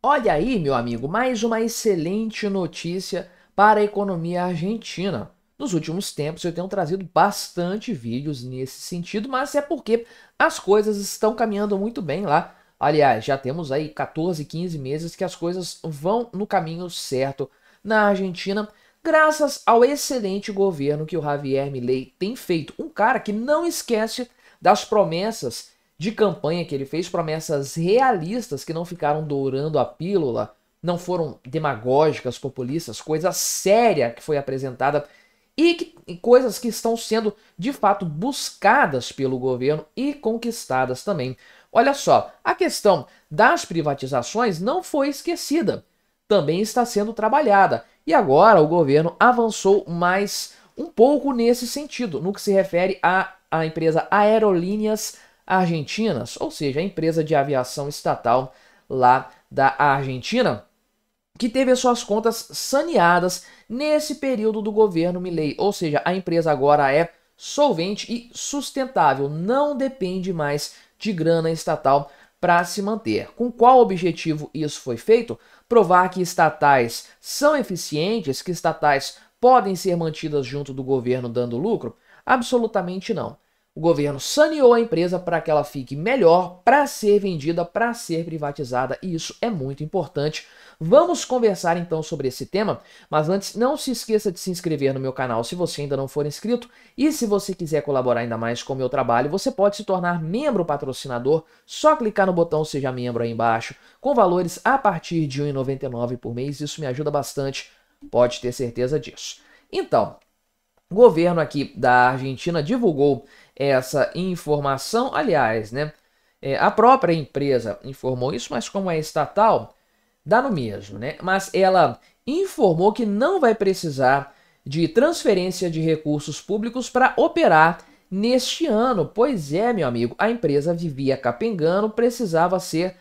Olha aí, meu amigo, mais uma excelente notícia para a economia argentina. Nos últimos tempos eu tenho trazido bastante vídeos nesse sentido, mas é porque as coisas estão caminhando muito bem lá. Aliás, já temos aí 14, 15 meses que as coisas vão no caminho certo na Argentina, graças ao excelente governo que o Javier Milei tem feito. Um cara que não esquece das promessas de campanha que ele fez, promessas realistas que não ficaram dourando a pílula, não foram demagógicas, populistas, coisa séria que foi apresentada e coisas que estão sendo de fato buscadas pelo governo e conquistadas também. Olha só, a questão das privatizações não foi esquecida, também está sendo trabalhada e agora o governo avançou mais um pouco nesse sentido, no que se refere à empresa Aerolíneas Argentinas, ou seja, a empresa de aviação estatal lá da Argentina, que teve as suas contas saneadas nesse período do governo Milei, ou seja, a empresa agora é solvente e sustentável, não depende mais de grana estatal para se manter. Com qual objetivo isso foi feito? Provar que estatais são eficientes, que estatais podem ser mantidas junto do governo dando lucro? Absolutamente não. O governo saneou a empresa para que ela fique melhor, para ser vendida, para ser privatizada, e isso é muito importante. Vamos conversar então sobre esse tema, mas antes não se esqueça de se inscrever no meu canal se você ainda não for inscrito, e se você quiser colaborar ainda mais com o meu trabalho, você pode se tornar membro patrocinador, só clicar no botão Seja Membro aí embaixo, com valores a partir de R$ 1,99 por mês, isso me ajuda bastante, pode ter certeza disso. Então, o governo aqui da Argentina divulgou essa informação, aliás, né? A própria empresa informou isso, mas como é estatal, dá no mesmo, né? Mas ela informou que não vai precisar de transferência de recursos públicos para operar neste ano. Pois é, meu amigo, a empresa vivia capengando, precisava ser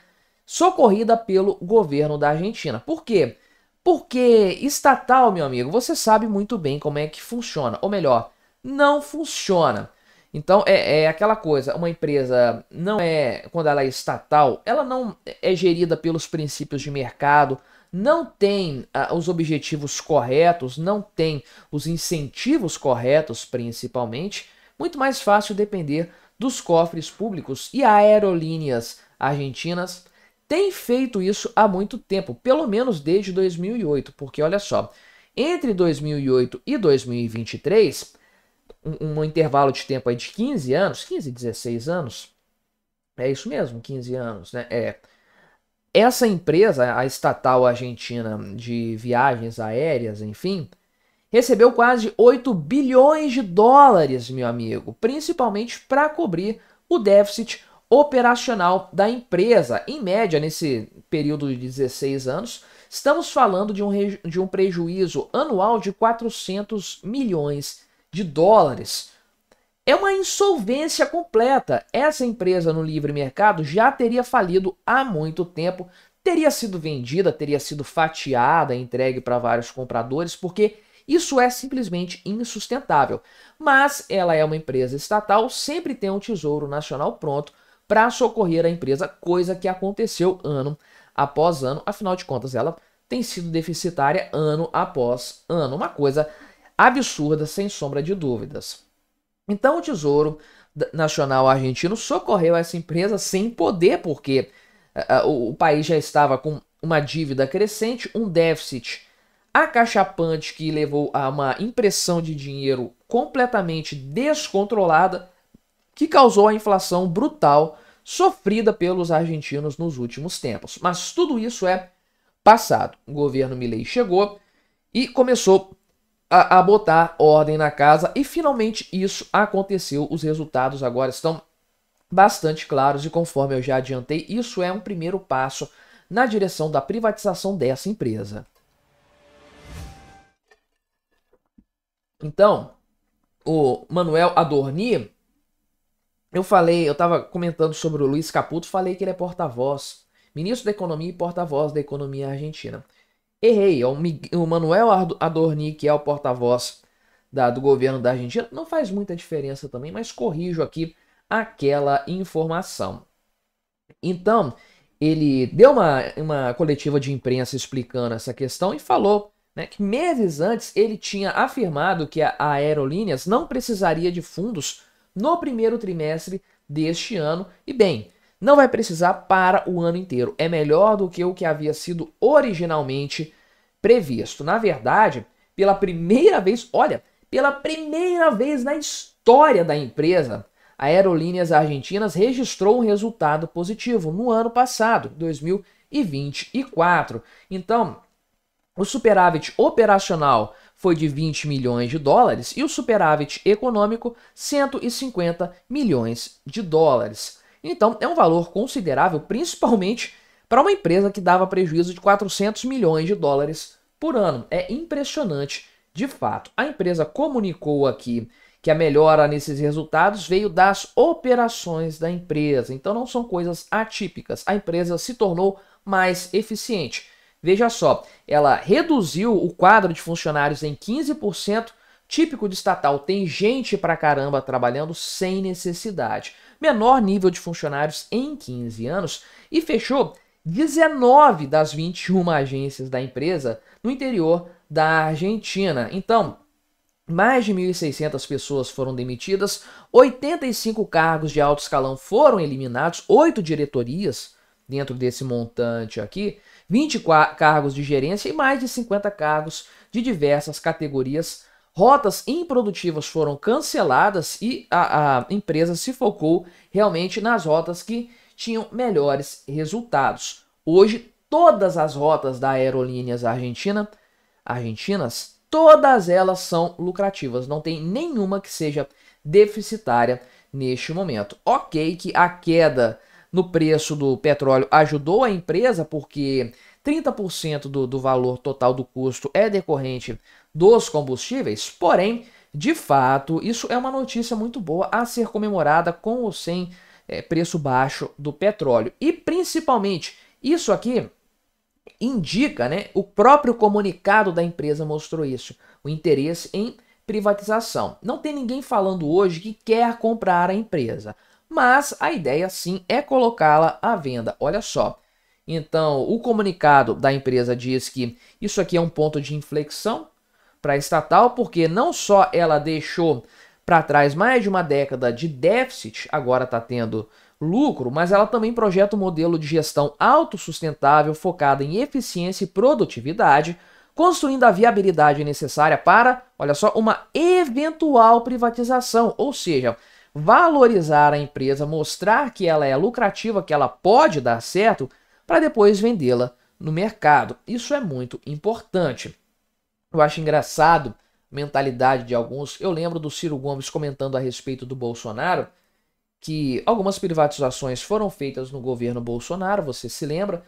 socorrida pelo governo da Argentina. Por quê? Porque estatal, meu amigo, você sabe muito bem como é que funciona. Ou melhor, não funciona. Então é aquela coisa, uma empresa não é, quando ela é estatal, ela não é gerida pelos princípios de mercado, não tem os objetivos corretos, não tem os incentivos corretos, principalmente. Muito mais fácil depender dos cofres públicos e aerolíneas argentinas tem feito isso há muito tempo, pelo menos desde 2008, porque olha só, entre 2008 e 2023, um intervalo de tempo aí de 15 anos, 15, 16 anos, é isso mesmo, 15 anos, né? Essa empresa, a estatal argentina de viagens aéreas, enfim, recebeu quase 8 bilhões de dólares, meu amigo, principalmente para cobrir o déficit operacional da empresa. Em média, nesse período de 16 anos, estamos falando de um prejuízo anual de 400 milhões de dólares. É uma insolvência completa. Essa empresa no livre mercado já teria falido há muito tempo, teria sido vendida, teria sido fatiada, entregue para vários compradores, porque isso é simplesmente insustentável. Mas ela é uma empresa estatal, sempre tem um tesouro nacional pronto para socorrer a empresa, coisa que aconteceu ano após ano. Afinal de contas, ela tem sido deficitária ano após ano. Uma coisa absurda, sem sombra de dúvidas. Então o Tesouro Nacional Argentino socorreu essa empresa sem poder, porque o país já estava com uma dívida crescente, um déficit acachapante que levou a uma impressão de dinheiro completamente descontrolada, que causou a inflação brutal sofrida pelos argentinos nos últimos tempos. Mas tudo isso é passado. O governo Milei chegou e começou a botar ordem na casa e finalmente isso aconteceu. Os resultados agora estão bastante claros e, conforme eu já adiantei, isso é um primeiro passo na direção da privatização dessa empresa. Então, o Manuel Adorni, eu estava comentando sobre o Luiz Caputo, falei que ele é porta-voz, ministro da Economia e porta-voz da economia argentina. Errei, é o Manuel Adorni, que é o porta-voz do governo da Argentina, não faz muita diferença também, mas corrijo aqui aquela informação. Então, ele deu uma coletiva de imprensa explicando essa questão e falou, né, que meses antes ele tinha afirmado que a Aerolíneas não precisaria de fundos no primeiro trimestre deste ano. E bem, não vai precisar para o ano inteiro. É melhor do que o que havia sido originalmente previsto. Na verdade, pela primeira vez, olha, pela primeira vez na história da empresa, a Aerolíneas Argentinas registrou um resultado positivo no ano passado, 2024. Então, o superávit operacional foi de 20 milhões de dólares e o superávit econômico 150 milhões de dólares. Então, é um valor considerável, principalmente para uma empresa que dava prejuízo de 400 milhões de dólares por ano. É impressionante, de fato. A empresa comunicou aqui que a melhora nesses resultados veio das operações da empresa. Então, não são coisas atípicas. A empresa se tornou mais eficiente. Veja só, ela reduziu o quadro de funcionários em 15%, típico de estatal, tem gente pra caramba trabalhando sem necessidade. Menor nível de funcionários em 15 anos e fechou 19 das 21 agências da empresa no interior da Argentina. Então, mais de 1.600 pessoas foram demitidas, 85 cargos de alto escalão foram eliminados, 8 diretorias dentro desse montante aqui, 20 cargos de gerência e mais de 50 cargos de diversas categorias. Rotas improdutivas foram canceladas e a empresa se focou realmente nas rotas que tinham melhores resultados. Hoje, todas as rotas da Aerolíneas Argentinas, todas elas são lucrativas, não tem nenhuma que seja deficitária neste momento. Ok que a queda no preço do petróleo ajudou a empresa, porque 30% do valor total do custo é decorrente dos combustíveis, porém, de fato, isso é uma notícia muito boa a ser comemorada com ou sem preço baixo do petróleo. E principalmente, isso aqui indica, né, o próprio comunicado da empresa mostrou isso, o interesse em privatização. Não tem ninguém falando hoje que quer comprar a empresa, mas a ideia sim é colocá-la à venda. Olha só, então o comunicado da empresa diz que isso aqui é um ponto de inflexão para a estatal, porque não só ela deixou para trás mais de uma década de déficit, agora está tendo lucro, mas ela também projeta um modelo de gestão autossustentável focada em eficiência e produtividade, construindo a viabilidade necessária para, olha só, uma eventual privatização, ou seja, valorizar a empresa, mostrar que ela é lucrativa, que ela pode dar certo, para depois vendê-la no mercado. Isso é muito importante. Eu acho engraçado a mentalidade de alguns. Eu lembro do Ciro Gomes comentando a respeito do Bolsonaro, que algumas privatizações foram feitas no governo Bolsonaro, você se lembra?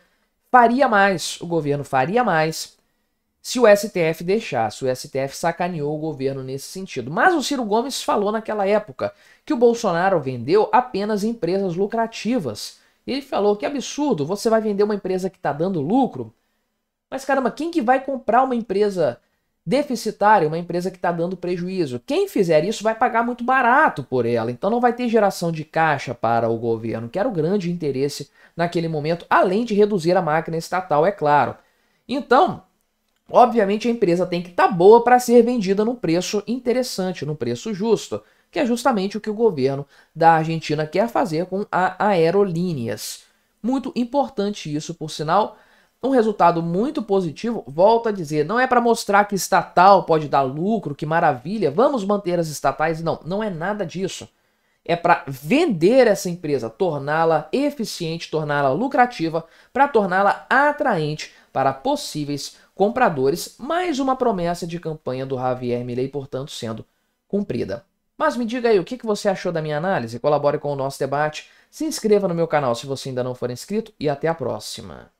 Faria mais, o governo faria mais se o STF deixasse. O STF sacaneou o governo nesse sentido. Mas o Ciro Gomes falou naquela época que o Bolsonaro vendeu apenas empresas lucrativas. Ele falou que absurdo, você vai vender uma empresa que está dando lucro? Mas caramba, quem que vai comprar uma empresa deficitária, uma empresa que está dando prejuízo? Quem fizer isso vai pagar muito barato por ela, então não vai ter geração de caixa para o governo, que era o grande interesse naquele momento, além de reduzir a máquina estatal, é claro. Então, obviamente a empresa tem que estar boa para ser vendida num preço interessante, num preço justo, que é justamente o que o governo da Argentina quer fazer com a Aerolíneas. Muito importante isso, por sinal. Um resultado muito positivo, volto a dizer, não é para mostrar que estatal pode dar lucro, que maravilha, vamos manter as estatais. Não, não é nada disso. É para vender essa empresa, torná-la eficiente, torná-la lucrativa, para torná-la atraente para possíveis compradores. Mais uma promessa de campanha do Javier Milei, portanto, sendo cumprida. Mas me diga aí, o que você achou da minha análise? Colabore com o nosso debate, se inscreva no meu canal se você ainda não for inscrito e até a próxima.